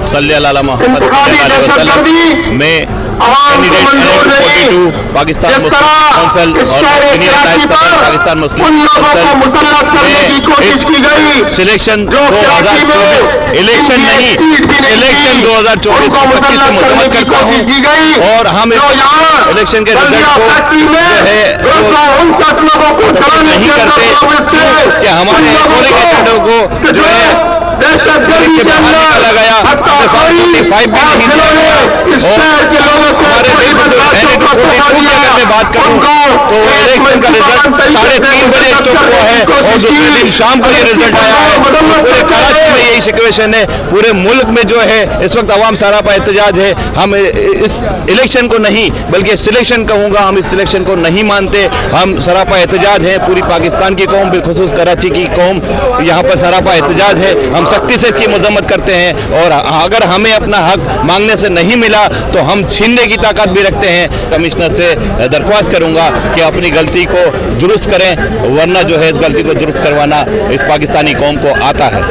सल्ली अला मोहम्मद सल्लल्लाहु अलैहि वसल्लम में कैंडिडेट 42 पाकिस्तान मुस्लिम काउंसिल और पाकिस्तान मुस्लिम काउंसिल सिलेक्शन 2024 इलेक्शन नहीं, इलेक्शन 2024 से मुतम्मत करता हूँ और हम इलेक्शन के रिजल्ट को जो है नहीं करते कि हमारे पोलिंग एजेंटों को जो है निकाला गया, 45 भी नहीं दिया गया और हमारे अगर मैं बात करूं तो इलेक्शन का रिजल्ट 3:30 बजे स्टॉप हुआ है और दूसरे दिन शाम को ये रिजल्ट आया है। पूरे कराची में यही सिचुएशन है, पूरे मुल्क में जो है इस वक्त अवाम सरापा एहतजाज है। हम इस इलेक्शन को नहीं बल्कि सिलेक्शन कहूँगा, हम इस सिलेक्शन को नहीं मानते। हम सरापा एहतजाज है, पूरी पाकिस्तान की कौम बिलखुसूस कराची की कौम यहाँ पर सरापा एहतजाज है। हम सख्ती से इसकी मजम्मत करते हैं और अगर हमें अपना हक मांगने से नहीं मिला तो हम छीनने की ताकत भी रखते हैं। कमिश्नर से दरख्वास्त करूंगा कि अपनी गलती को दुरुस्त करें, वरना जो है इस गलती को दुरुस्त करवाना इस पाकिस्तानी कौम को आता है।